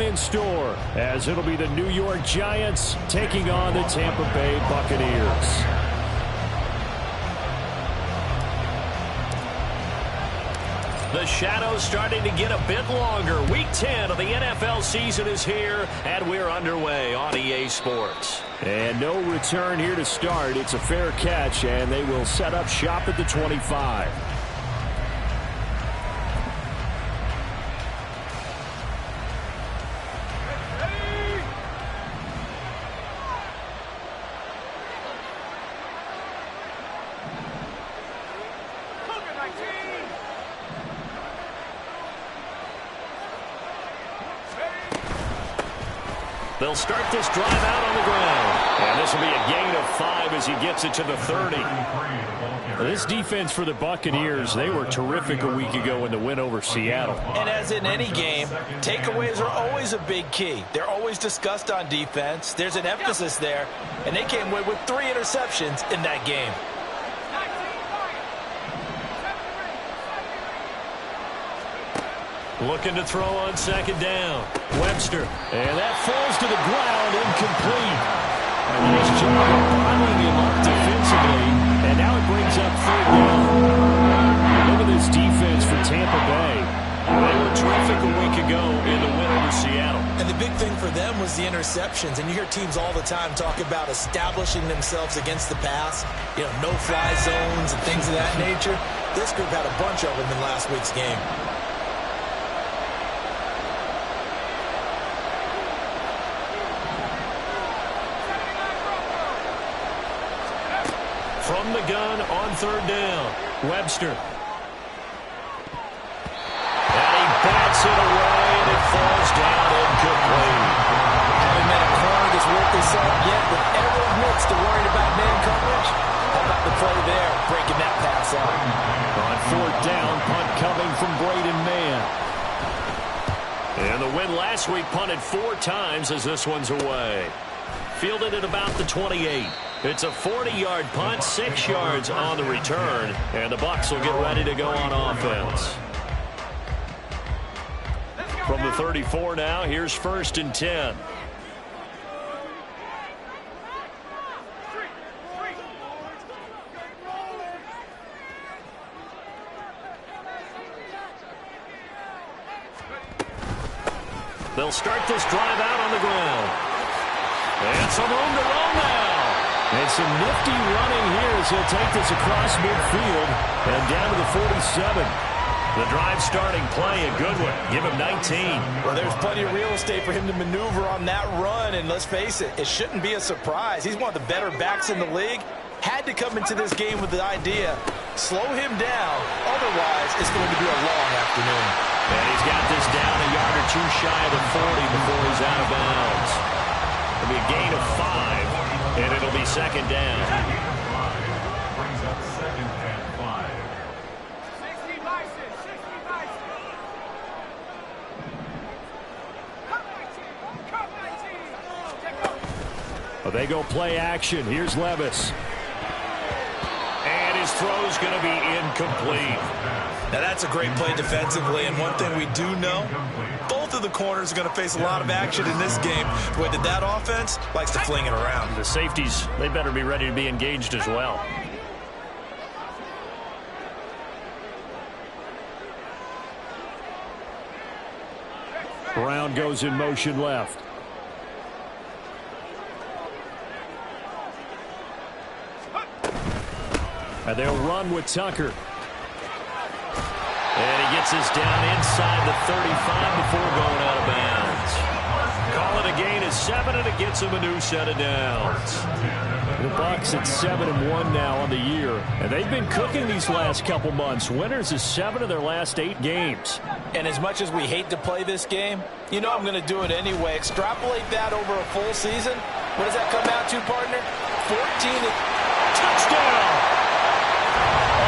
in store, as it'll be the New York Giants taking on the Tampa Bay Buccaneers. The shadow's starting to get a bit longer. Week 10 of the NFL season is here, and we're underway on EA Sports. And no return here to start. It's a fair catch, and they will set up shop at the 25. They'll start this drive out on the ground. And this will be a gain of 5 as he gets it to the 30. This defense for the Buccaneers, they were terrific a week ago in the win over Seattle. And as in any game, takeaways are always a big key. They're always discussed on defense. There's an emphasis there. And they came away with 3 interceptions in that game. Looking to throw on second down. Webster. And that falls to the ground, incomplete. A nice job of piling him up defensively. And now it brings up third down. Look at this defense for Tampa Bay. They were terrific a week ago in the win over Seattle. And the big thing for them was the interceptions. And you hear teams all the time talk about establishing themselves against the pass. You know, no-fly zones and things of that nature. This group had a bunch of them in last week's game. From the gun on third down, Webster. And he bats it away, and it falls down incomplete. Haven't met a corner that's worth this up yet, but everyone admits to worrying about man coverage. How about the play there, breaking that pass up? On fourth down, punt coming from Braden Mann. And the win last week punted 4 times as this one's away. Fielded at about the 28. It's a 40-yard punt, 6 yards on the return, and the Bucs will get ready to go on offense. From the 34 now, here's 1st and 10. They'll start this drive out on the ground. And some room to roll now. And some nifty running here as he'll take this across midfield and down to the 47. The drive starting play, a good one. Give him 19. Well, there's plenty of real estate for him to maneuver on that run, and let's face it, it shouldn't be a surprise. He's one of the better backs in the league. Had to come into this game with the idea, slow him down, otherwise it's going to be a long afternoon. And he's got this down a yard or 2 shy of the 40 before he's out of bounds. It'll be a gain of 5, and it'll be second down. Brings up 2nd and 5. 60 vices, 60 vices. Come, my team. Well, they go play action. Here's Levis. And his throw's going to be incomplete. Now that's a great play defensively, and one thing we do know, both of the corners are going to face a lot of action in this game. The way that offense likes to fling it around. The safeties, they better be ready to be engaged as well. Brown goes in motion left. And they'll run with Tucker. And he gets this down inside the 35 before going out of bounds. Call it a gain of 7, and it gets him a new set of downs. The Bucs at 7-1 now on the year. And they've been cooking these last couple months. Winners is 7 of their last 8 games. And as much as we hate to play this game, you know I'm going to do it anyway. Extrapolate that over a full season. What does that come out to, partner? 14. Touchdown!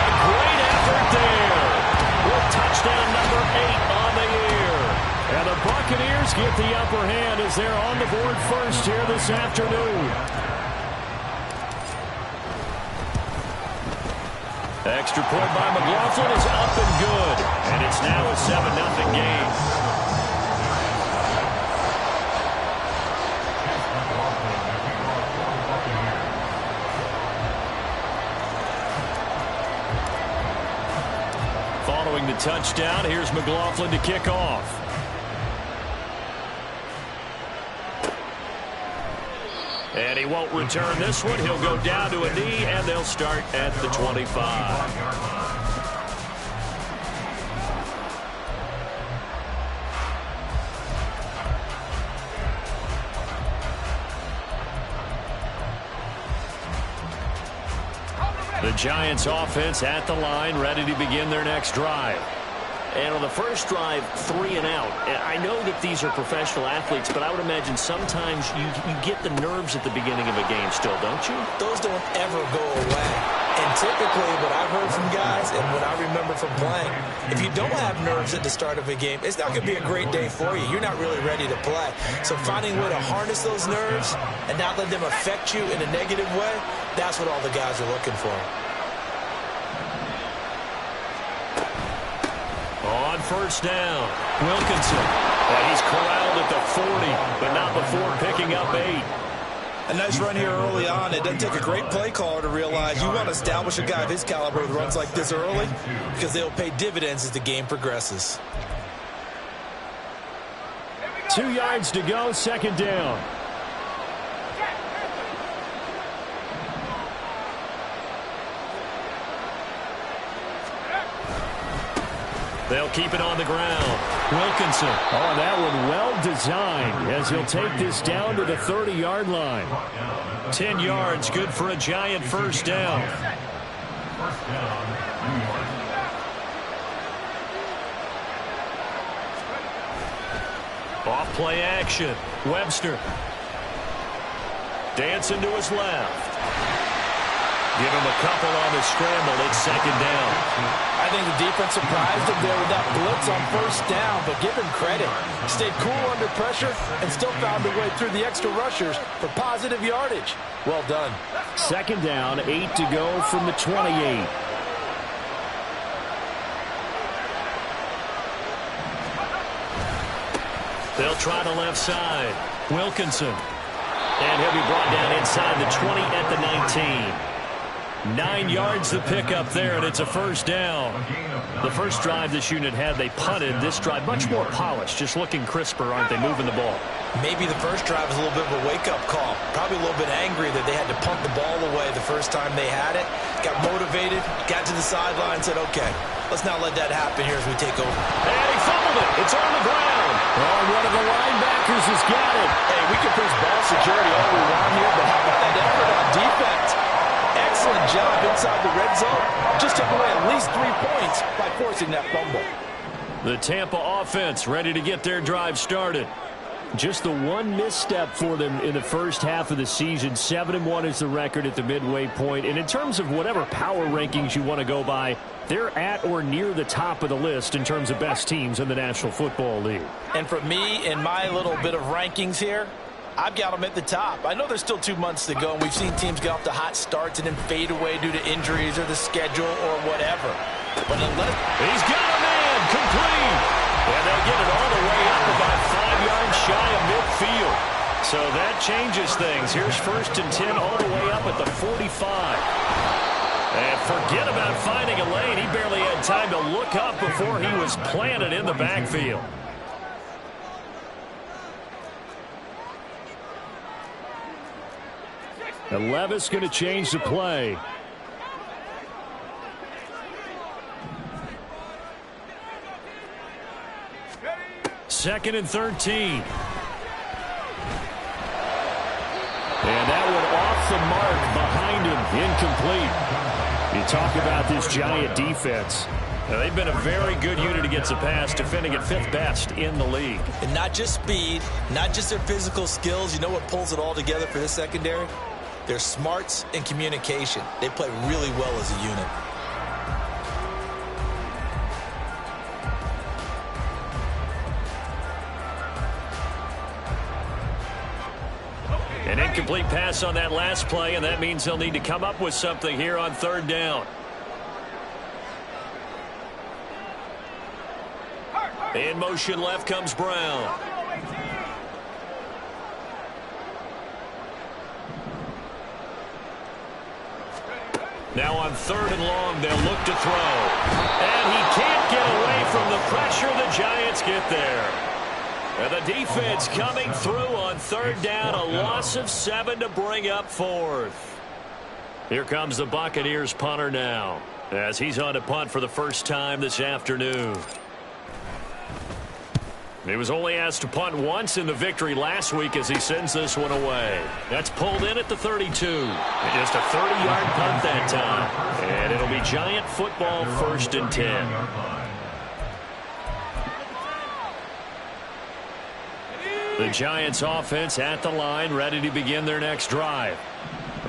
A great effort there. With touchdown number 8 on the year. And the Buccaneers get the upper hand as they're on the board first here this afternoon. Extra point by McLaughlin is up and good. And it's now a 7-0 game. following the touchdown. Here's McLaughlin to kick off. And he won't return this one. He'll go down to a knee, and they'll start at the 25. The Giants offense at the line, ready to begin their next drive. And on the first drive, 3 and out. I know that these are professional athletes, but I would imagine sometimes you get the nerves at the beginning of a game still, don't you? Those don't ever go away. And typically what I've heard from guys and what I remember from playing, if you don't have nerves at the start of a game, it's not going to be a great day for you. You're not really ready to play. So finding a way to harness those nerves and not let them affect you in a negative way, that's what all the guys are looking for. On first down, Wilkinson. And he's corralled at the 40, but not before picking up 8. A nice run here early on. It doesn't take a great play caller to realize you want to establish a guy of his caliber with runs like this early because they'll pay dividends as the game progresses. 2 yards to go, second down. They'll keep it on the ground. Wilkinson. Oh, that one well designed as he'll take this down to the 30-yard line. 10 yards, good for a Giant first down. First down, New York. Off play action. Webster. Dancing to his left. Give him a couple on the scramble. It's second down. I think the defense surprised him there with that blitz on first down, but give him credit. Stayed cool under pressure and still found a way through the extra rushers for positive yardage. Well done. Second down, 8 to go from the 28. They'll try the left side. Wilkinson. And he'll be brought down inside the 20 at the 19. 9 yards to pick up there, and it's a first down. The first drive this unit had, they punted. This drive, much more polished, just looking crisper, aren't they, moving the ball? Maybe the first drive was a little bit of a wake-up call. Probably a little bit angry that they had to punt the ball away the first time they had it. Got motivated, got to the sideline, said, okay, let's not let that happen here as we take over. And he fumbled it. It's on the ground. Oh, one of the linebackers has got it. Hey, we can preach ball security all we want here, but how about that effort on defense? Excellent job inside the red zone. Just took away at least 3 points by forcing that fumble. The Tampa offense ready to get their drive started. Just the one misstep for them in the first half of the season. 7-1 is the record at the midway point. And in terms of whatever power rankings you want to go by, they're at or near the top of the list in terms of best teams in the National Football League. And for me, in my little bit of rankings here, I've got them at the top. I know there's still 2 months to go, and we've seen teams get off to hot starts and then fade away due to injuries or the schedule or whatever. But unless he's got a man complete, and they'll get it all the way up about 5 yards shy of midfield. So that changes things. Here's 1st and 10 all the way up at the 45. And forget about finding a lane. He barely had time to look up before he was planted in the backfield. And Levis going to change the play. Second and 13. And that one off the mark behind him, incomplete. You talk about this Giant defense. Now, they've been a very good unit against the pass, defending at 5th best in the league. And not just speed, not just their physical skills. You know what pulls it all together for this secondary? Their smarts and communication. They play really well as a unit. An incomplete pass on that last play, and that means they'll need to come up with something here on 3rd down. In motion left comes Brown. Now on 3rd and long, they'll look to throw. And he can't get away from the pressure. The Giants get there. And the defense coming through on 3rd down. A loss of 7 to bring up 4th. Here comes the Buccaneers punter now, as he's on to punt for the first time this afternoon. He was only asked to punt once in the victory last week as he sends this one away. That's pulled in at the 32. And just a 30-yard punt that time. And it'll be Giant football 1st and 10. The Giants offense at the line, ready to begin their next drive.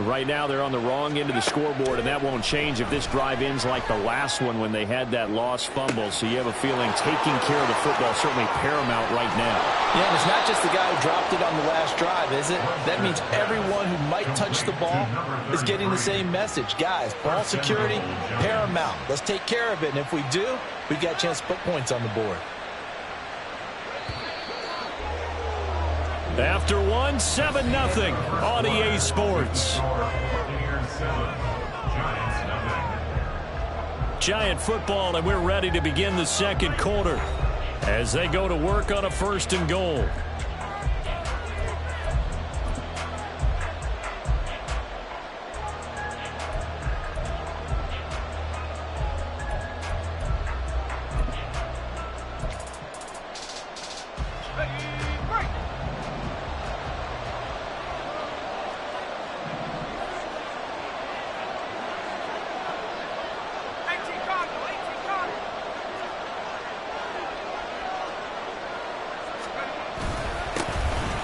Right now they're on the wrong end of the scoreboard, and that won't change if this drive ends like the last one when they had that lost fumble. So you have a feeling taking care of the football is certainly paramount right now. Yeah, and it's not just the guy who dropped it on the last drive, is it? That means everyone who might touch the ball is getting the same message. Guys, ball security, paramount. Let's take care of it, and if we do, we've got a chance to put points on the board. After 1, 7-0 on EA Sports. Giant football, and we're ready to begin the second quarter as they go to work on a 1st and goal.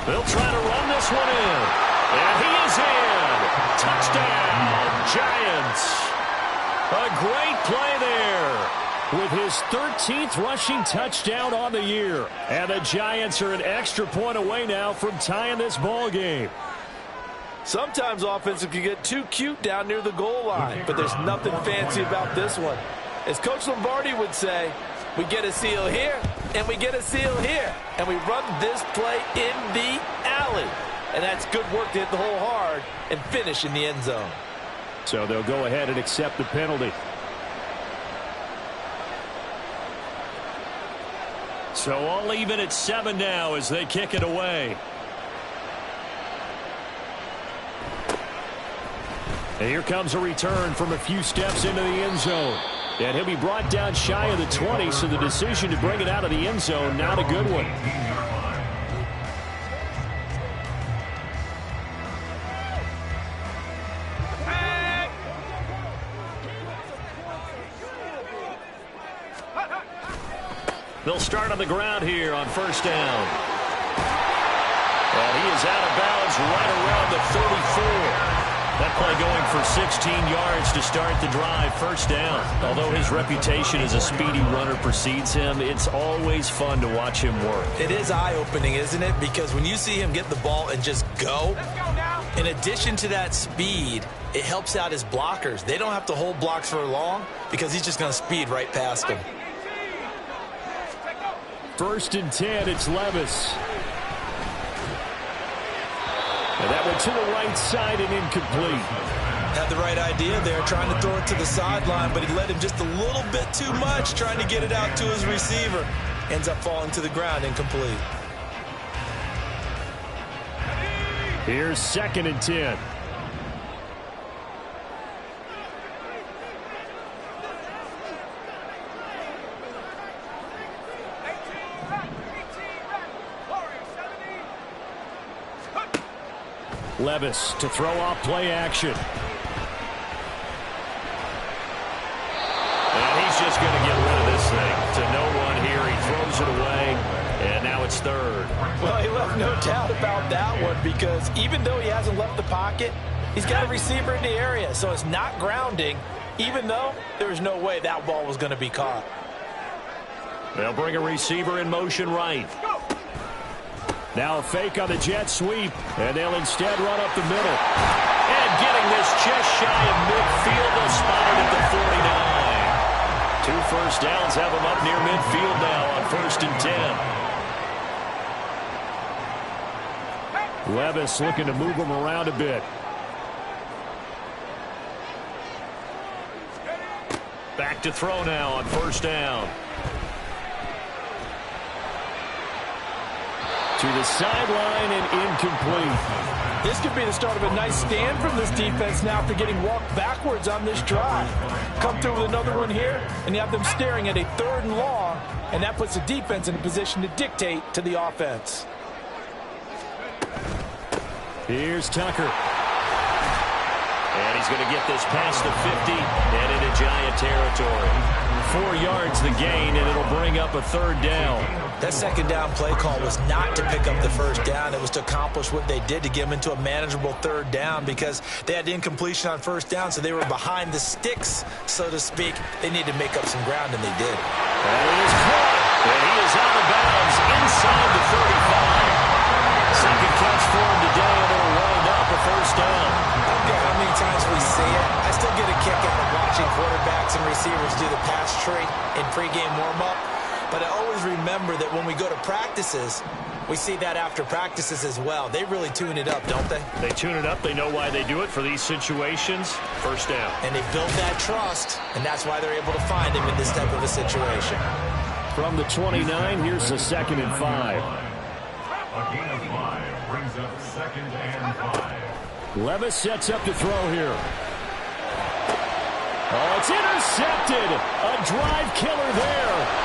They'll try to run this one in. And he is in. Touchdown, Giants. A great play there with his 13th rushing touchdown on the year. And the Giants are an extra point away now from tying this ball game. Sometimes offenses can get too cute down near the goal line, but there's nothing fancy about this one. As Coach Lombardi would say, we get a seal here, and we get a seal here. And we run this play in the alley. And that's good work to hit the hole hard and finish in the end zone. So they'll go ahead and accept the penalty. So all even at 7 now as they kick it away. And here comes a return from a few steps into the end zone. And he'll be brought down shy of the 20, so the decision to bring it out of the end zone, not a good one. They'll start on the ground here on 1st down. And he is out of bounds right around the 34. That play going for 16 yards to start the drive, 1st down. Although his reputation as a speedy runner precedes him, it's always fun to watch him work. It is eye-opening, isn't it? Because when you see him get the ball and just go, in addition to that speed, it helps out his blockers. They don't have to hold blocks for long because he's just going to speed right past them. 1st and 10, it's Levis. And that went to the right side and incomplete. Had the right idea there, trying to throw it to the sideline, but he let him just a little bit too much, trying to get it out to his receiver. Ends up falling to the ground, incomplete. Here's 2nd and 10. Levis to throw off play action. And he's just going to get rid of this thing to no one here. He throws it away, and now it's 3rd. Well, he left no doubt about that one because even though he hasn't left the pocket, he's got a receiver in the area, so it's not grounding, even though there was no way that ball was going to be caught. They'll bring a receiver in motion right. Now a fake on the jet sweep, and they'll instead run up the middle. And getting this just shy of midfield, they'll spot it at the 49. 2 first downs have them up near midfield now on 1st and 10. Levis looking to move them around a bit. back to throw now on first down. To the sideline and incomplete. This could be the start of a nice stand from this defense now after getting walked backwards on this drive. Come through with another one here, and you have them staring at a 3rd and long, and that puts the defense in a position to dictate to the offense. Here's Tucker. And he's going to get this past the 50 and into Giant territory. 4 yards the gain, and it'll bring up a 3rd down. That 2nd down play call was not to pick up the 1st down. It was to accomplish what they did to get them into a manageable 3rd down because they had incompletion on 1st down, so they were behind the sticks, so to speak. They needed to make up some ground, and they did. And it is caught, and he is out of bounds inside the 35. 2nd catch for him today, and it'll wind up a 1st down. I don't care how many times we see it. I still get a kick out of watching quarterbacks and receivers do the pass tree in pregame warm-up. But I always remember that when we go to practices, we see that after practices as well. They really tune it up, don't they? They tune it up. They know why they do it for these situations. 1st down. And they built that trust, and that's why they're able to find him in this type of a situation. From the 29, here's the 2nd and 5. A gain of 5 brings up 2nd and 5. Levis sets up to throw here. Oh, it's intercepted. A drive killer there.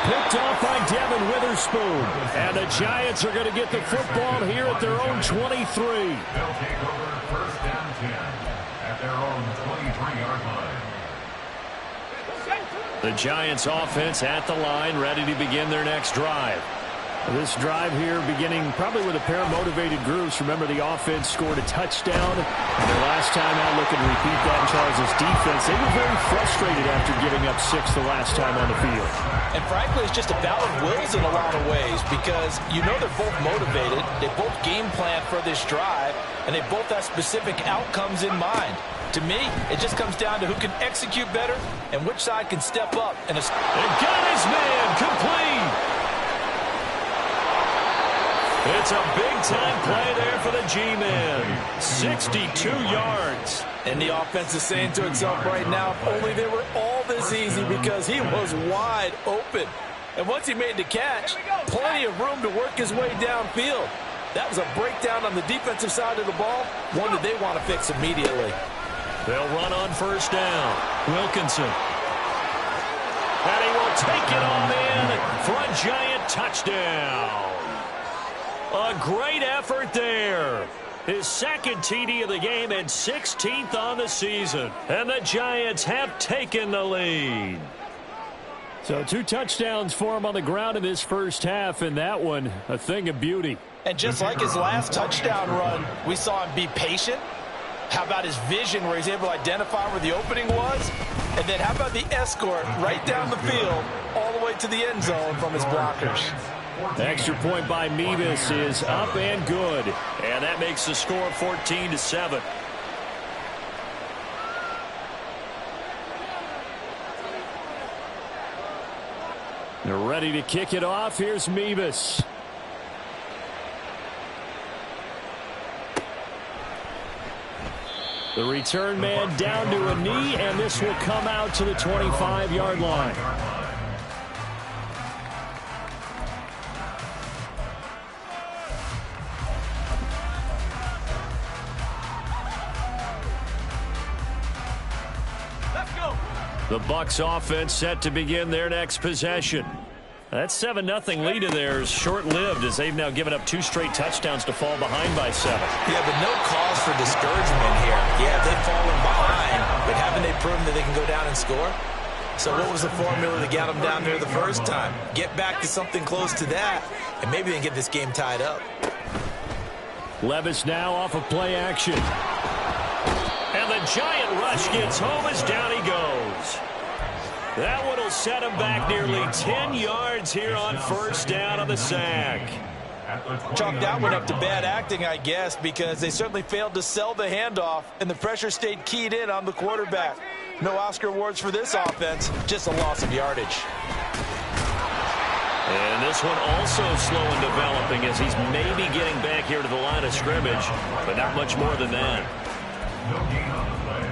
Picked off by Devin Witherspoon. And the Giants are going to get the football here at their own 23. They'll take over 1st and 10 at their own 23-yard line. The Giants offense at the line, ready to begin their next drive. This drive here beginning probably with a pair of motivated groups. Remember, the offense scored a touchdown. And their last time out, looking to repeat that in Charles' defense. They were very frustrated after giving up 6 the last time on the field. And frankly, it's just a battle of wills in a lot of ways because you know they're both motivated. They both game plan for this drive, and they both have specific outcomes in mind. To me, it just comes down to who can execute better and which side can step up. And got his man complete. It's a big-time play there for the G-Men. 62 yards. And the offense is saying to itself right now, if only they were all this easy because he was wide open. And once he made the catch, plenty of room to work his way downfield. That was a breakdown on the defensive side of the ball, one that they want to fix immediately. They'll run on 1st down. Wilkinson. And he will take it on in for a Giant touchdown. A great effort there. His 2nd TD of the game and 16th on the season. And the Giants have taken the lead. So 2 touchdowns for him on the ground in this 1st half, and that one a thing of beauty. And just like his last touchdown run, we saw him be patient. How about his vision where he's able to identify where the opening was? And then how about the escort right down the field all the way to the end zone from his blockers? The extra point by Mevis is up and good. And that makes the score 14-7. They're ready to kick it off. Here's Mevis. The return man down to a knee, and this will come out to the 25-yard line. The Bucs offense set to begin their next possession. That 7-0 lead of theirs short-lived as they've now given up 2 straight touchdowns to fall behind by 7. Yeah, but no cause for discouragement here. Yeah, they've fallen behind, but haven't they proven that they can go down and score? So what was the formula to get them down there the first time? Get back to something close to that, and maybe they can get this game tied up. Levis now off of play action. And the Giant rush gets home as down he goes. That one will set him back nearly 10 yards here on 1st down on the sack. Chalk that one up to bad acting, I guess, because they certainly failed to sell the handoff, and the pressure stayed keyed in on the quarterback. No Oscar awards for this offense, just a loss of yardage. And this one also slow in developing as he's maybe getting back here to the line of scrimmage, but not much more than that. No gain on the play.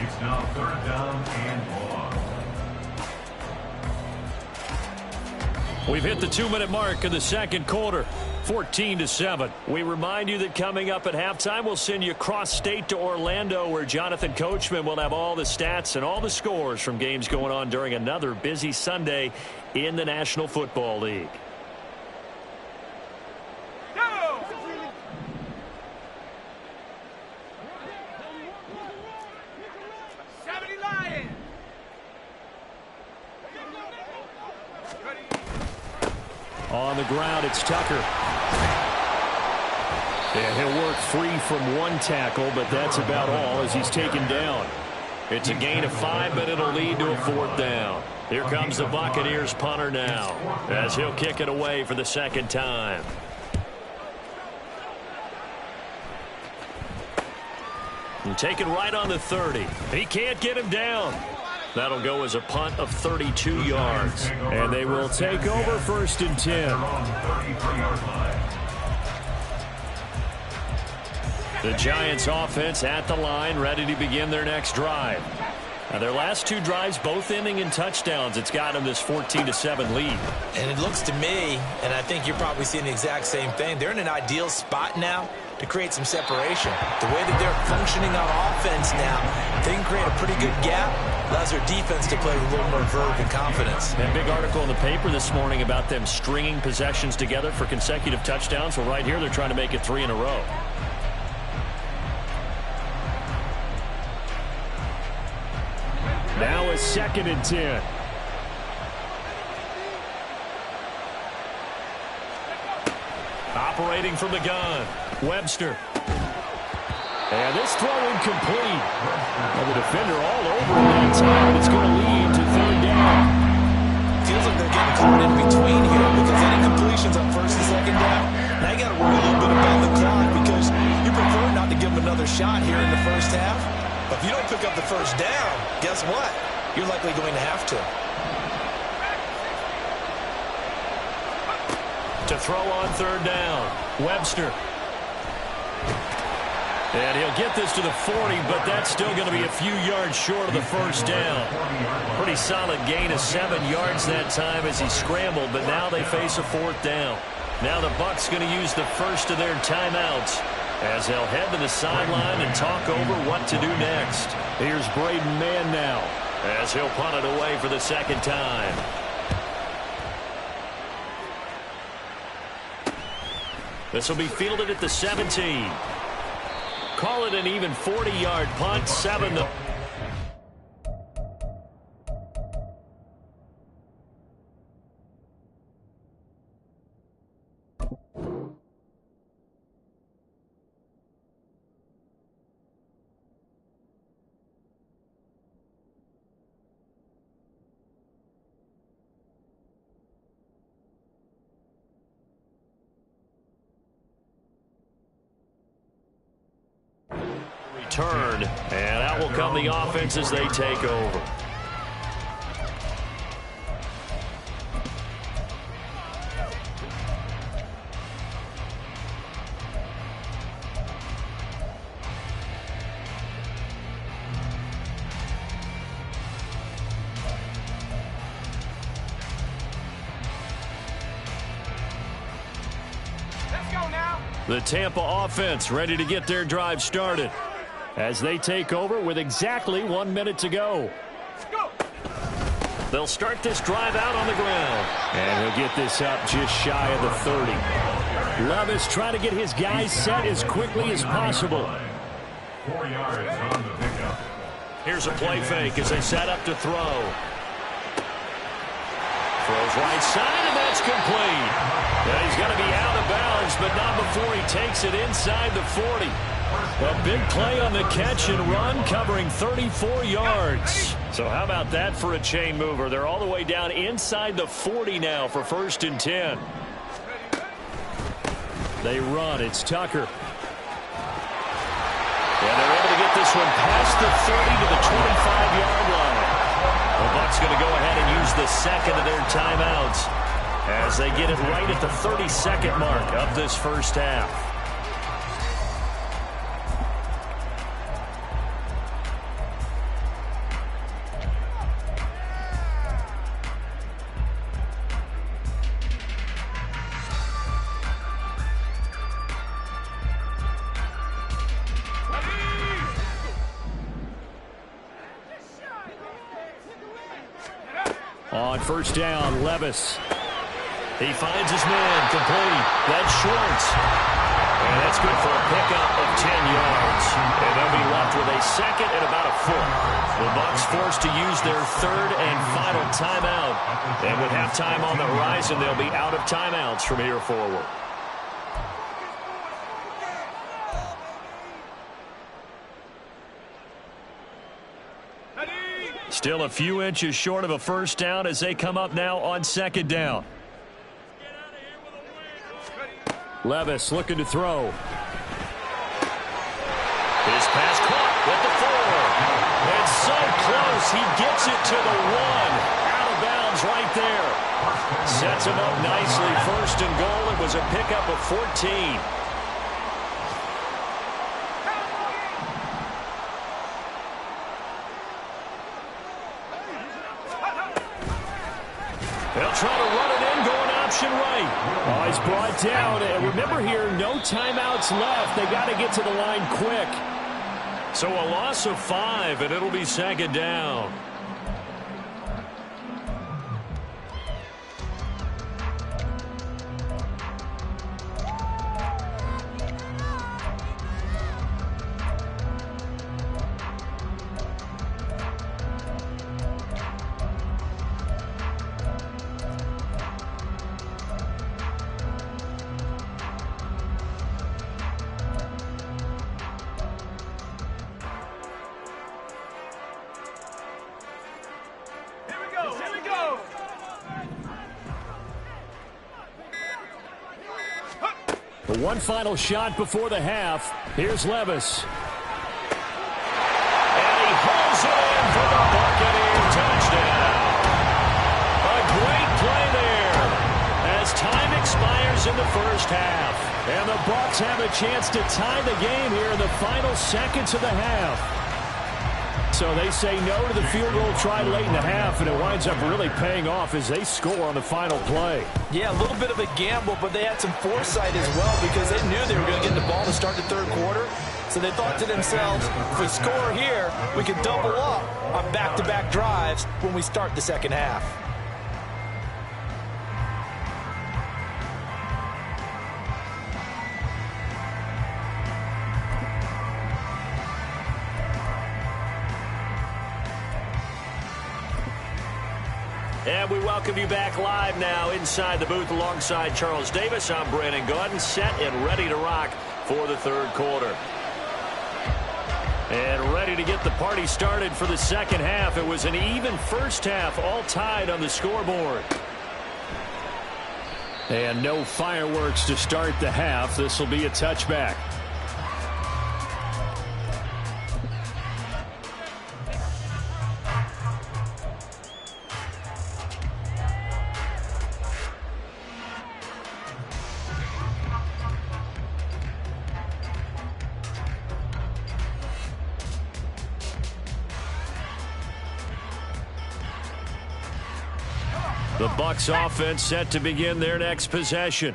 It's now 3rd down and long. We've hit the 2-minute mark of the second quarter, 14-7. We remind you that coming up at halftime, we'll send you cross-state to Orlando, where Jonathan Coachman will have all the stats and all the scores from games going on during another busy Sunday in the National Football League. Go! 70 Lions! On the ground, it's Tucker. And he'll work free from one tackle, but that's about all as he's taken down. It's a gain of 5, but it'll lead to a 4th down. Here comes the Buccaneers punter now, as he'll kick it away for the second time. And taken right on the 30. He can't get him down. That'll go as a punt of 32 yards. And they will take over 1st and 10. The Giants offense at the line, ready to begin their next drive. Now their last 2 drives both ending in touchdowns. It's got them this 14-7 lead. And it looks to me, and I think you're probably seeing the exact same thing, they're in an ideal spot now to create some separation. The way that they're functioning on offense now, they can create a pretty good gap. Allows their defense to play with a little more verve and confidence. And big article in the paper this morning about them stringing possessions together for consecutive touchdowns. Well, right here they're trying to make it 3 in a row. Now a 2nd and 10. Operating from the gun, Webster. And this throw incomplete. Well, the defender all over him that time, and it's going to lead to 3rd down. Feels like they're getting caught in between here because any completions on 1st and 2nd down, now you got to worry a little bit about the clock because you prefer not to give them another shot here in the first half. But if you don't pick up the 1st down, guess what? You're likely going to have to. To throw on 3rd down, Webster. And he'll get this to the 40, but that's still going to be a few yards short of the 1st down. Pretty solid gain of 7 yards that time as he scrambled, but now they face a 4th down. Now the Bucs going to use the first of their timeouts as they'll head to the sideline and talk over what to do next. Here's Braden Mann now as he'll punt it away for the 2nd time. This will be fielded at the 17. Call it an even 40-yard punt, 7-. Turn, and out will come the offense as they take over. Let's go now. The Tampa offense ready to get their drive started as they take over with exactly 1 minute to go. Go. They'll start this drive out on the ground. And he'll get this up just shy of the 30. Levis trying to get his guys set as quickly as possible. 4 yards on the pickup. Here's a play fake as they set up to throw. Throws right side, and that's complete. Now he's going to be out of bounds, but not before he takes it inside the 40. A big play on the catch and run, covering 34 yards. So how about that for a chain mover? They're all the way down inside the 40 now for 1st and 10. They run. It's Tucker. And they're able to get this one past the 30 to the 25-yard line. The Bucs going to go ahead and use the second of their timeouts as they get it right at the 32nd mark of this first half. On first down, Levis. He finds his man, complete. That's Schwartz. And that's good for a pickup of 10 yards. And they'll be left with a second and about a foot. The Bucs forced to use their third and final timeout. And with halftime on the horizon, they'll be out of timeouts from here forward. Still a few inches short of a first down as they come up now on second down. Levis looking to throw. His pass caught with the 4. And so close, he gets it to the 1. Out of bounds right there. Sets him up nicely. First and goal. It was a pickup of 14. They'll try to run it in, going option right. Oh, he's brought down. And remember here, no timeouts left. They got to get to the line quick. So a loss of 5, and it'll be second down. One final shot before the half. Here's Levis. And he holds it in for the Buccaneer touchdown. A great play there as time expires in the first half. And the Bucs have a chance to tie the game here in the final seconds of the half. So they say no to the field goal try late in the half, and it winds up really paying off as they score on the final play. Yeah, a little bit of a gamble, but they had some foresight as well because they knew they were going to get the ball to start the third quarter. So they thought to themselves, if we score here, we can double up on back-to-back drives when we start the second half. And we welcome you back live now inside the booth alongside Charles Davis. I'm Brandon Gaudin, set and ready to rock for the third quarter. And ready to get the party started for the second half. It was an even first half, all tied on the scoreboard. And no fireworks to start the half. This will be a touchback. The Bucs offense set to begin their next possession.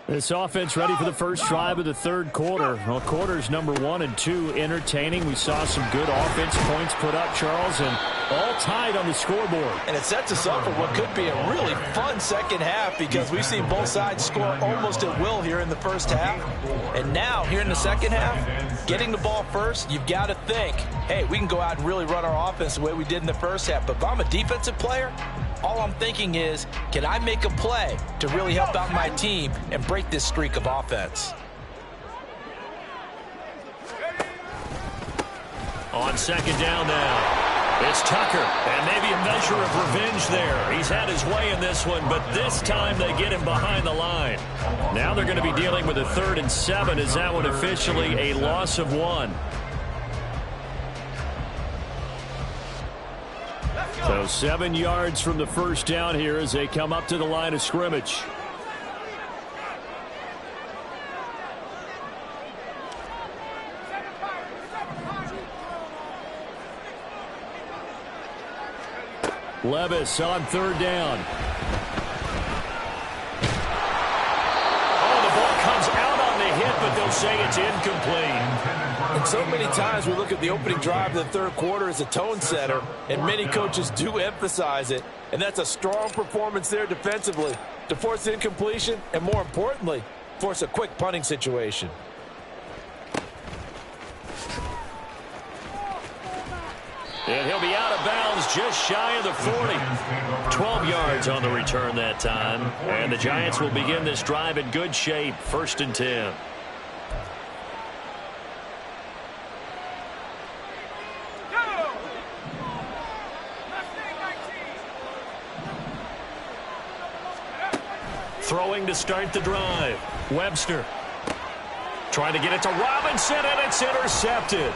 This offense ready for the first drive of the third quarter. Well, quarters number 1 and 2 entertaining. We saw some good offense points put up, Charles, and all tied on the scoreboard. And it sets us up for what could be a really fun second half because we've seen both sides score almost at will here in the first half. And now, here in the second half, getting the ball first, you've got to think, hey, we can go out and really run our offense the way we did in the first half. But if I'm a defensive player, all I'm thinking is, can I make a play to really help out my team and break this streak of offense? On second down now, it's Tucker, and maybe a measure of revenge there. He's had his way in this one, but this time they get him behind the line. Now they're going to be dealing with a 3rd and 7 as that one officially a loss of 1. So 7 yards from the first down here as they come up to the line of scrimmage. Levis on 3rd down. Oh, the ball comes out on the hit, but they'll say it's incomplete. And so many times we look at the opening drive of the third quarter as a tone setter, and many coaches do emphasize it. And that's a strong performance there defensively to force incompletion and, more importantly, force a quick punting situation. And he'll be out of bounds just shy of the 40. 12 yards on the return that time. And the Giants will begin this drive in good shape. 1st and 10. Throwing to start the drive. Webster trying to get it to Robinson, and it's intercepted.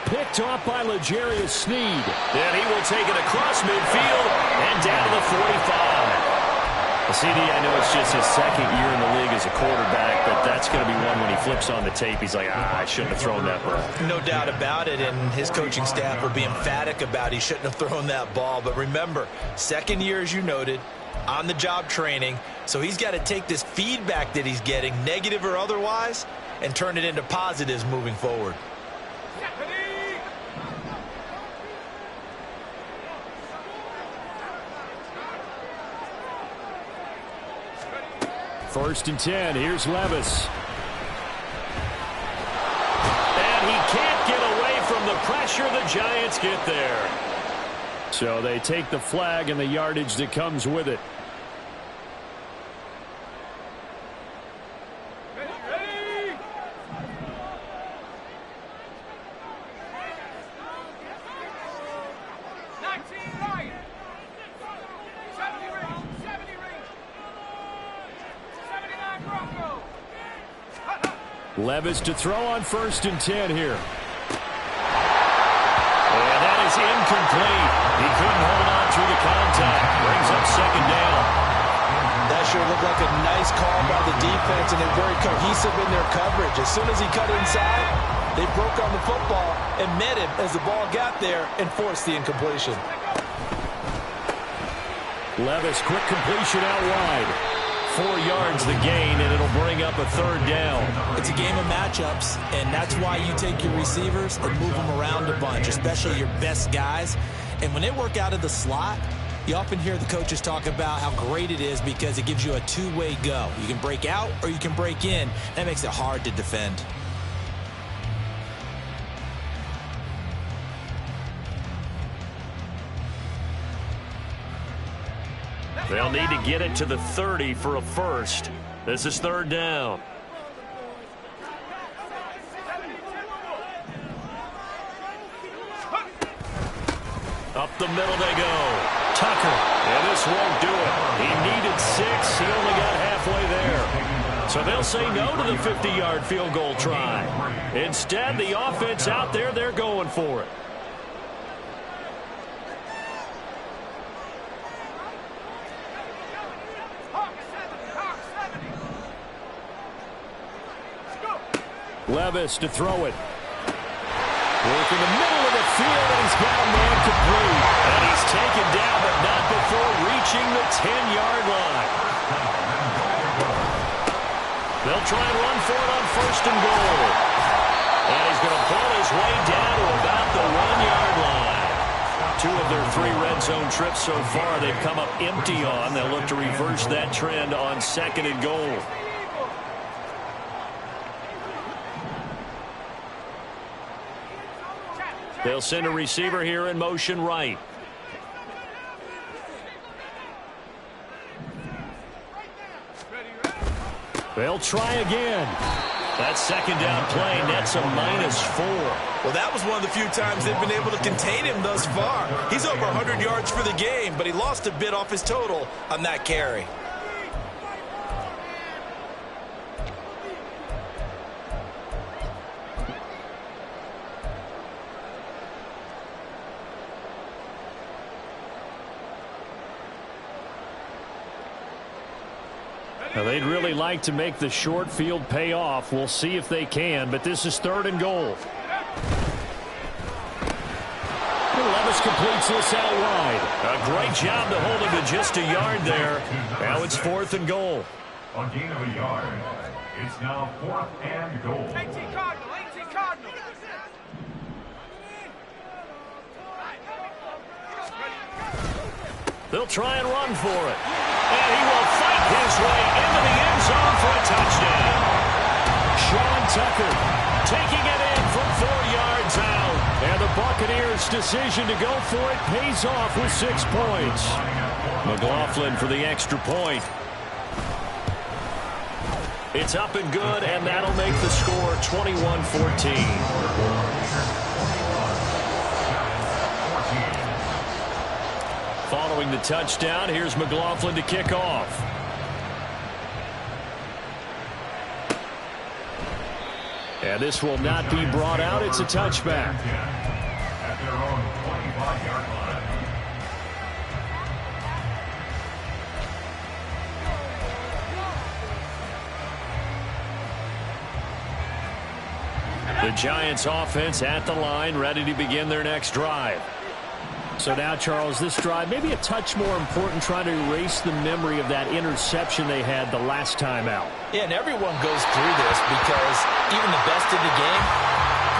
Picked off by L'Jarius Sneed. And he will take it across midfield and down to the 45. CD, I know it's just his second year in the league as a quarterback, but that's going to be one when he flips on the tape. He's like, I shouldn't have thrown that ball. No doubt about it, and his coaching staff will be emphatic about he shouldn't have thrown that ball. But remember, second year, as you noted, on-the-job training, so he's got to take this feedback that he's getting, negative or otherwise, and turn it into positives moving forward. 1st and 10. Here's Levis. And he can't get away from the pressure. The Giants get there. So they take the flag and the yardage that comes with it. Levis to throw on 1st and 10 here. And that is incomplete. He couldn't hold on through the contact. Brings up 2nd down. That sure looked like a nice call by the defense, and they're very cohesive in their coverage. As soon as he cut inside, they broke on the football and met him as the ball got there and forced the incompletion. Levis, quick completion out wide. 4 yards the gain, and it'll bring up a 3rd down. It's a game of matchups, and that's why you take your receivers and move them around a bunch, especially your best guys. And when they work out of the slot, you often hear the coaches talk about how great it is because it gives you a two-way go. You can break out or you can break in. That makes it hard to defend. They'll need to get it to the 30 for a first. This is 3rd down. Up the middle they go. Tucker. And this won't do it. He needed 6. He only got halfway there. So they'll say no to the 50-yard field goal try. Instead, the offense out there, they're going for it. Levis to throw it. Work in the middle of the field, and he's got a man complete. And he's taken down, but not before reaching the 10-yard line. They'll try and run for it on 1st and goal. And he's going to pull his way down to about the 1-yard line. 2 of their 3 red zone trips so far they've come up empty on. They'll look to reverse that trend on 2nd and goal. They'll send a receiver here in motion right. They'll try again. That 2nd down play nets a -4. Well, that was one of the few times they've been able to contain him thus far. He's over 100 yards for the game, but he lost a bit off his total on that carry. Now, they'd really like to make the short field pay off. We'll see if they can, but this is 3rd and goal. Levis completes this out wide. A great job to hold him to just a yard there. Now it's 4th and goal. A gain of a yard. It's now 4th and goal. 18 Cardinal, 18 Cardinal. They'll try and run for it. And he will fight his way into the end zone for a touchdown. Sean Tucker taking it in from 4 yards out. And the Buccaneers' decision to go for it pays off with 6 points. McLaughlin for the extra point. It's up and good, and that'll make the score 21-14. Following the touchdown, here's McLaughlin to kick off. And this will not be brought out. It's a touchback. At their own 25-yard line. The Giants offense at the line, ready to begin their next drive. So now, Charles, this drive maybe a touch more important, trying to erase the memory of that interception they had the last time out. Yeah, and everyone goes through this because even the best in the game,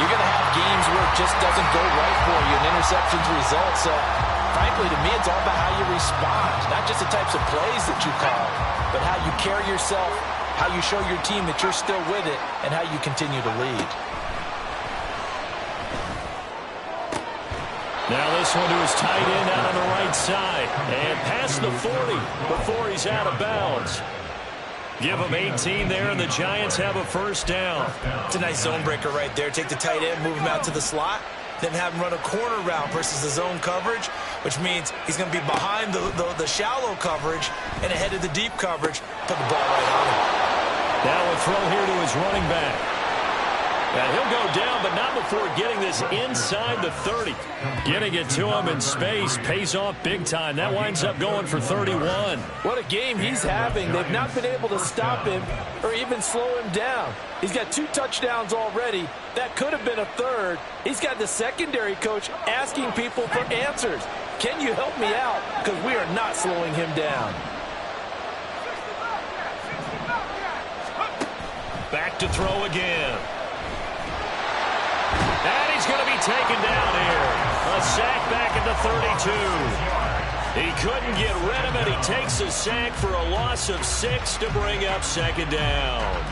you're going to have games where it just doesn't go right for you, and interceptions result. So, frankly, to me, it's all about how you respond, not just the types of plays that you call, but how you carry yourself, how you show your team that you're still with it, and how you continue to lead. Now this one to his tight end out on the right side. And past the 40 before he's out of bounds. Give him 18 there, and the Giants have a first down. It's a nice zone breaker right there. Take the tight end, move him out to the slot, then have him run a corner route versus the zone coverage, which means he's going to be behind the shallow coverage and ahead of the deep coverage. Put the ball right on him. Now a throw here to his running back. And he'll go down, but not before getting this inside the 30. Getting it to him in space pays off big time. That winds up going for 31. What a game he's having. They've not been able to stop him or even slow him down. He's got 2 touchdowns already. That could have been a third. He's got the secondary coach asking people for answers. Can you help me out? Because we are not slowing him down. Back to throw again. And he's going to be taken down here. A sack back at the 32. He couldn't get rid of it. He takes a sack for a loss of 6 to bring up second down.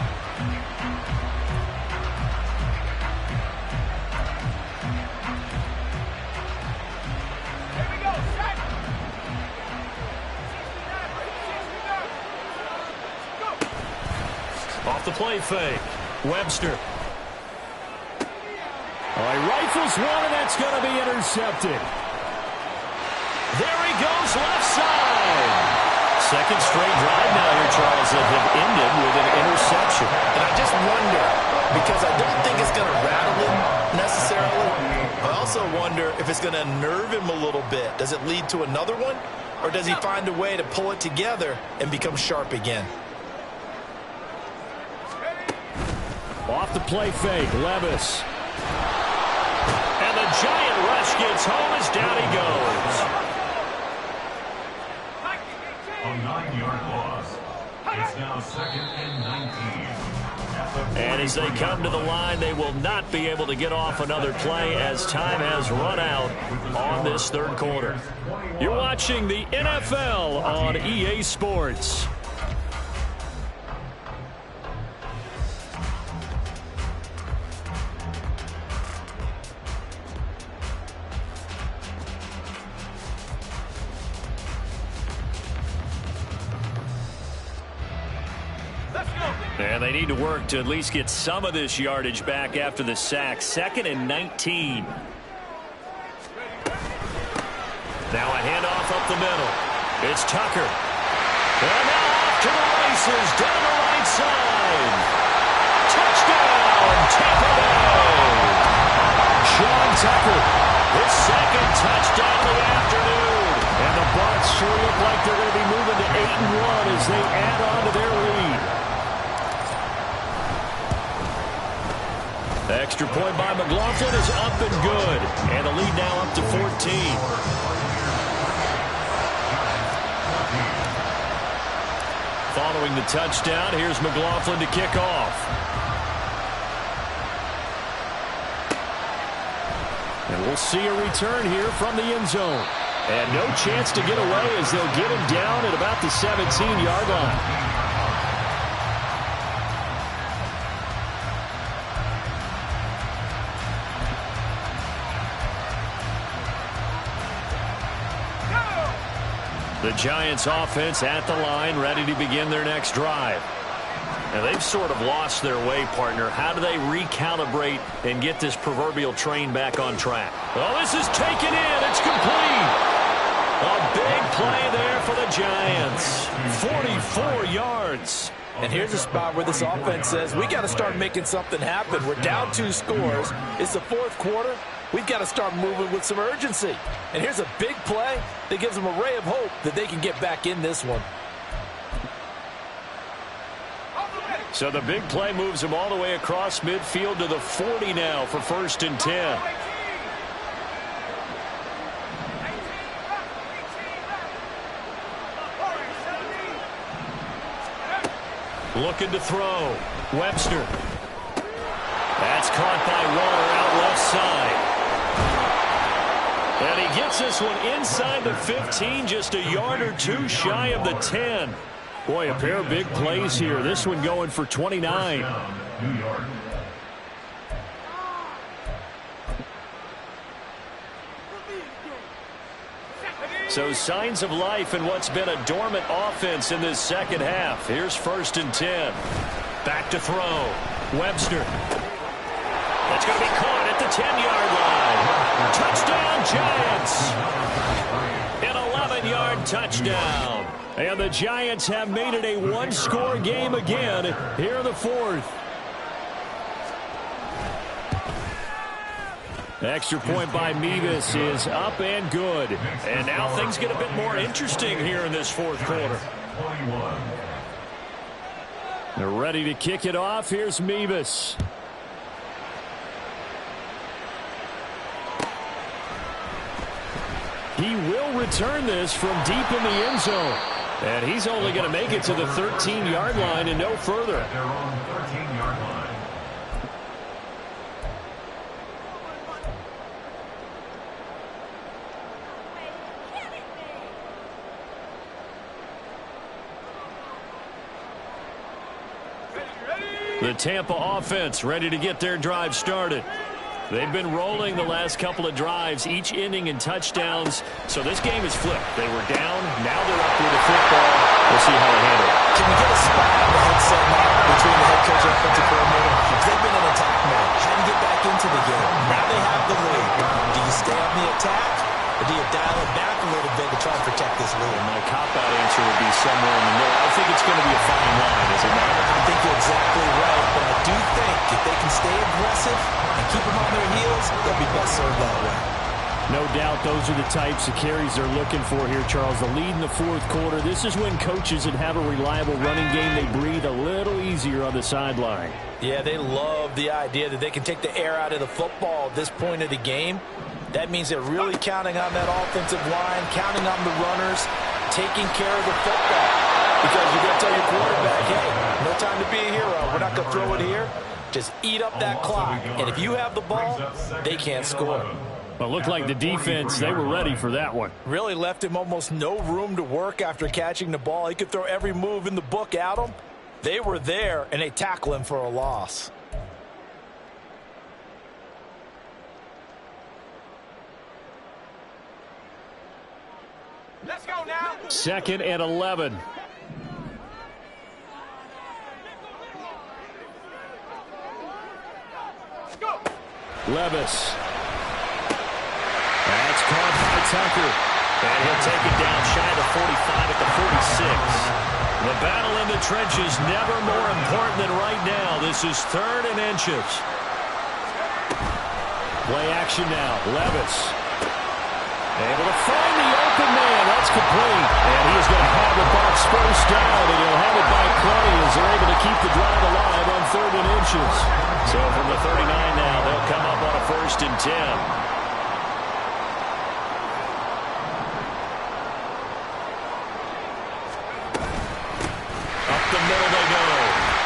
Here we go, set. Go. Off the play fake. Webster. He rifles one, and that's going to be intercepted. There he goes, left side. Second straight drive now here, Charles, that have ended with an interception. And I just wonder, because I don't think it's going to rattle him necessarily. I also wonder if it's going to nerve him a little bit. Does it lead to another one? Or does he find a way to pull it together and become sharp again? Off the play fake, Levis. And the giant rush gets home as down he goes. A 9-yard loss. It's now 2nd and 19. And as they come to the line, they will not be able to get off another play as time has run out on this third quarter. You're watching the NFL on EA Sports. And they need to work to at least get some of this yardage back after the sack. 2nd and 19. Now a handoff up the middle. It's Tucker. And now off to the races down the right side. Touchdown, Tampa Bay. Sean Tucker, his 2nd touchdown of the afternoon. And the Bucs sure look like they're going to be moving to 8-1 as they add on to their lead. The extra point by McLaughlin is up and good. And the lead now up to 14. Following the touchdown, here's McLaughlin to kick off. And we'll see a return here from the end zone. And no chance to get away as they'll get him down at about the 17-yard line. The Giants offense at the line, ready to begin their next drive. Now they've sort of lost their way, partner. How do they recalibrate and get this proverbial train back on track? Oh, this is taken in. It's complete. A big play there for the Giants. 44 yards. And here's a spot where this offense says, we got to start making something happen. We're down 2 scores. It's the 4th quarter. We've got to start moving with some urgency. And here's a big play that gives them a ray of hope that they can get back in this one. So the big play moves them all the way across midfield to the 40 now for 1st and 10. Looking to throw. Webster. That's caught by Waller out left side. And he gets this one inside the 15, just a yard or 2 shy of the 10. Boy, a pair of big plays here. This one going for 29. New York. So signs of life in what's been a dormant offense in this second half. Here's 1st and 10. Back to throw. Webster. That's going to be caught at the 10-yard line. Touchdown, Giants. An 11-yard touchdown. And the Giants have made it a 1-score game again here in the 4th. Extra point by Mevis is up and good. And now things get a bit more interesting here in this 4th quarter. They're ready to kick it off. Here's Mevis. He will return this from deep in the end zone. And he's only going to make it to the 13-yard line and no further. At their own 13-yard line. The Tampa offense ready to get their drive started. They've been rolling the last couple of drives, each ending in touchdowns. So this game is flipped. They were down. Now they're up with the football. We'll see how they handle it. Can we get a spot on the headset now between the head coach and offensive coordinator? They've been in attack mode. How do you get back into the game? Now they have the lead. Do you stay on the attack, or do you dial it back a little bit to try and protect this lead? My cop-out answer would be somewhere in the middle. I think it's going to be a fine line, is it not? I think you're exactly right, but I do think if they can stay aggressive and keep them on their heels, they'll be best served that way. No doubt those are the types of carries they're looking for here, Charles. The lead in the 4th quarter. This is when coaches that have a reliable running game, they breathe a little easier on the sideline. Yeah, they love the idea that they can take the air out of the football at this point of the game. That means they're really counting on that offensive line, counting on the runners, taking care of the football. Because you're going to tell your quarterback, hey, no time to be a hero. We're not going to throw it here. Just eat up that clock. And if you have the ball, they can't score. Well, it looked like the defense, they were ready for that one. Really left him almost no room to work after catching the ball. He could throw every move in the book at him. They were there, and they tackle him for a loss. Let's go now. 2nd and 11. Go. Levis. That's caught by Tucker. And he'll take it down shy of the 45 at the 46. The battle in the trenches never more important than right now. This is 3rd and inches. Play action now. Levis. Able to find the open man. That's complete. And he is going to have the box first down. And he'll have it by plenty as they're able to keep the drive alive on 3rd and inches. So from the 39 now, they'll come up on a 1st and 10. The middle they go.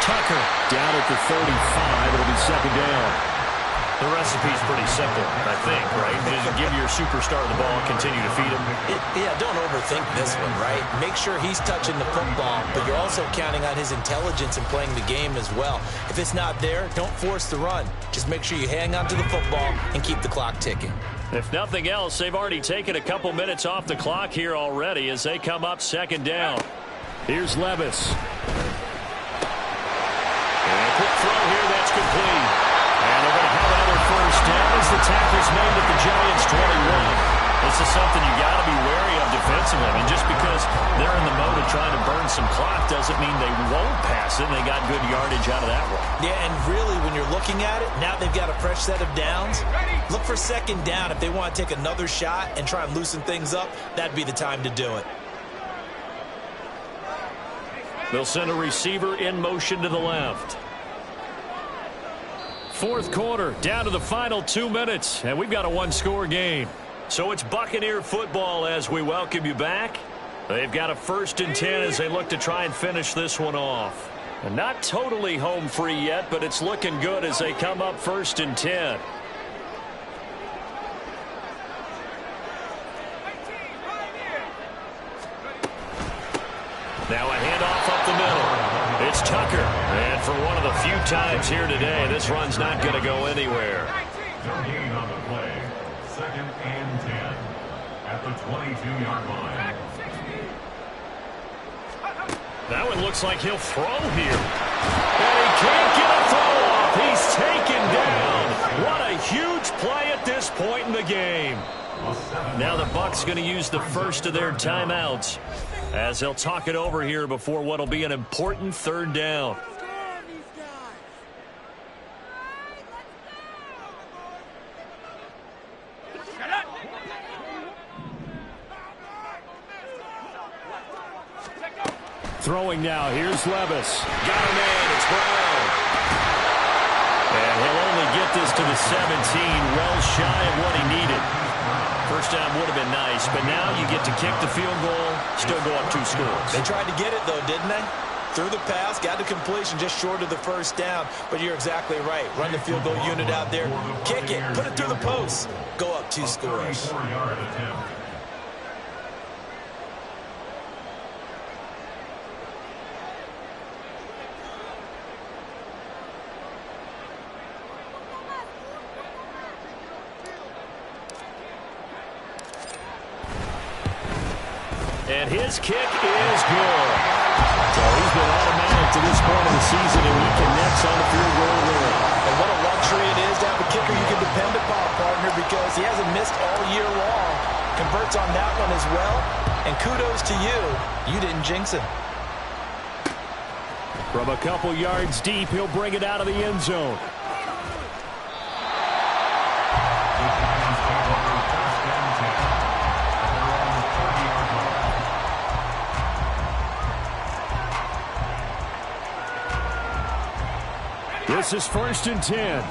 Tucker down at the 35. It'll be 2nd down. The recipe's pretty simple, I think, right? Just give your superstar the ball, continue to feed him. Yeah, don't overthink this one, right? Make sure he's touching the football, but you're also counting on his intelligence in playing the game as well. If it's not there, don't force the run. Just make sure you hang on to the football and keep the clock ticking. If nothing else, they've already taken a couple minutes off the clock here already as they come up second down. Here's Levis. And a quick throw here, that's complete. And they're going to have another first down as the tackle's made at the Giants' 21. This is something you got to be wary of defensively. I mean, just because they're in the mode of trying to burn some clock doesn't mean they won't pass it. They got good yardage out of that one. Yeah, and really, when you're looking at it, now they've got a fresh set of downs. Look for second down. If they want to take another shot and try and loosen things up, that'd be the time to do it. They'll send a receiver in motion to the left. Fourth quarter, down to the final 2 minutes, and we've got a one-score game. So it's Buccaneer football as we welcome you back. They've got a 1st and 10 as they look to try and finish this one off. And not totally home free yet, but it's looking good as they come up 1st and 10. Now a handoff up the middle. It's Tucker. And for one of the few times here today, this run's not going to go anywhere. No gain on the play. 2nd and 10 at the 22-yard line. That one looks like he'll throw here. And he can't get a throw off. He's taken down. What a huge play at this point in the game. Now the Bucs going to use the first of their timeouts as they'll talk it over here before what will be an important 3rd down. Throwing now, here's Levis. Got a man, it's Brown. And he'll only get this to the 17, well shy of what he needed. First down would have been nice, but now you get to kick the field goal, still go up 2 scores. They tried to get it, though, didn't they? Threw the pass, got the completion just short of the first down, but you're exactly right. Run the field goal unit out there, kick it, put it through the post, go up 2 scores. 34-yard attempt. And his kick is good. So he's been automatic to this point of the season, and he connects on the field goal line. And what a luxury it is to have a kicker you can depend upon, partner, because he hasn't missed all year long. Converts on that one as well. And kudos to you. You didn't jinx him. From a couple yards deep, he'll bring it out of the end zone. This is 1st and 10.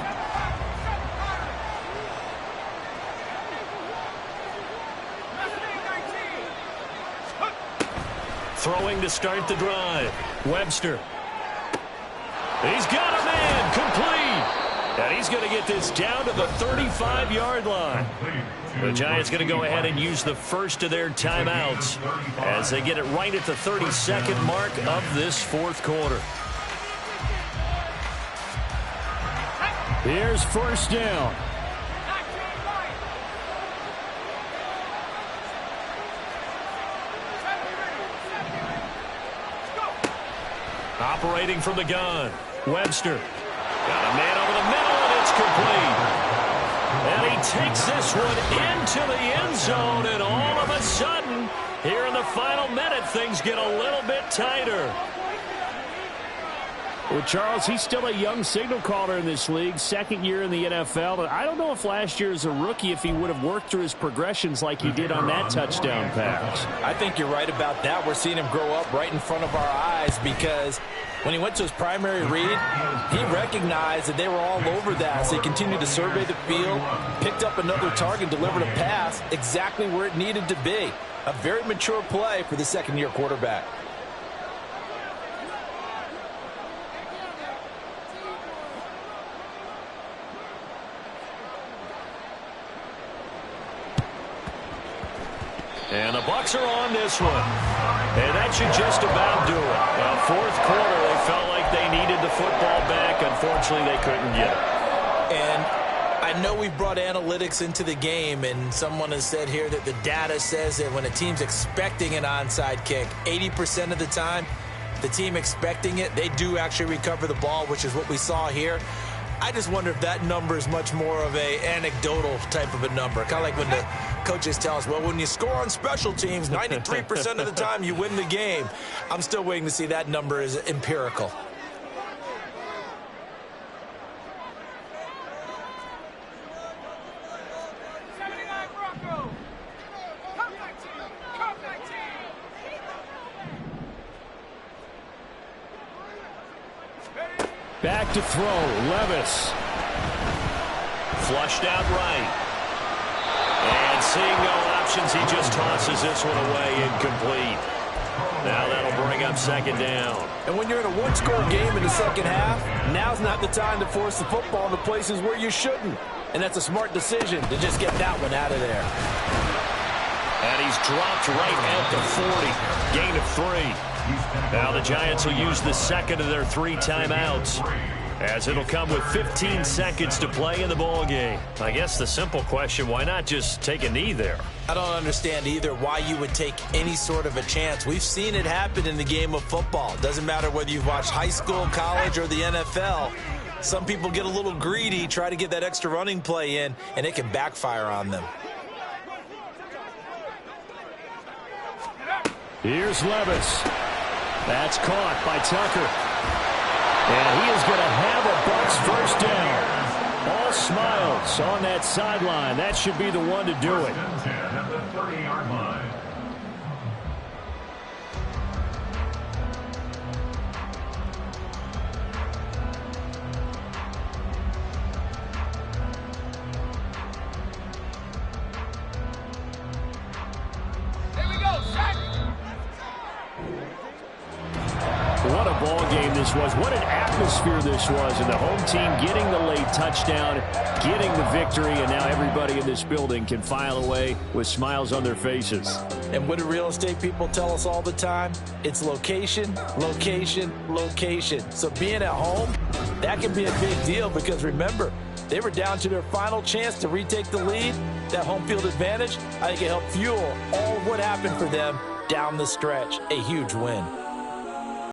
Throwing to start the drive. Webster. He's got a man, complete. And he's going to get this down to the 35-yard line. The Giants going to go ahead and use the first of their timeouts as they get it right at the 32nd mark of this 4th quarter. Here's 1st down. Operating from the gun. Webster. Got a man over the middle, and it's complete. And he takes this one into the end zone, and all of a sudden, here in the final minute, things get a little bit tighter. Well, Charles, he's still a young signal caller in this league, 2nd year in the NFL. But I don't know if last year as a rookie, if he would have worked through his progressions like he did on that touchdown pass. I think you're right about that. We're seeing him grow up right in front of our eyes because when he went to his primary read, he recognized that they were all over that. So he continued to survey the field, picked up another target, delivered a pass exactly where it needed to be. A very mature play for the 2nd-year quarterback. And the Bucs are on this one. And that should just about do it. Now, fourth quarter, they felt like they needed the football back. Unfortunately, they couldn't get it. And I know we brought analytics into the game, and someone has said here that the data says that when a team's expecting an onside kick, 80% of the time, the team expecting it, they do actually recover the ball, which is what we saw here. I just wonder if that number is much more of a anecdotal type of a number. Kind of like when the coaches tell us, well, when you score on special teams, 93% of the time you win the game. I'm still waiting to see that number is empirical. Back to throw, Levis. Flushed out right. And seeing no options, he just tosses this one away, incomplete. Now that'll bring up second down. And when you're in a one-score game in the second half, now's not the time to force the football in the places where you shouldn't. And that's a smart decision to just get that one out of there. And he's dropped right at the 40. Gain of 3. Now the Giants will use the second of their 3 timeouts, as it'll come with 15 seconds to play in the ball game. I guess the simple question, why not just take a knee there? I don't understand either why you would take any sort of a chance. We've seen it happen in the game of football. Doesn't matter whether you've watched high school, college, or the NFL. Some people get a little greedy, try to get that extra running play in, and it can backfire on them. Here's Levis. That's caught by Tucker. And he is going to have a Bucs first down. All smiles on that sideline. That should be the one to do it. 10 at the 30-yard line. What a ball game this was. What an atmosphere this was. And the home team getting the late touchdown, getting the victory, and now everybody in this building can file away with smiles on their faces. And what do real estate people tell us all the time? It's location, location, location. So being at home, that can be a big deal because remember, they were down to their final chance to retake the lead. That home field advantage, I think it helped fuel all of what happened for them down the stretch. A huge win.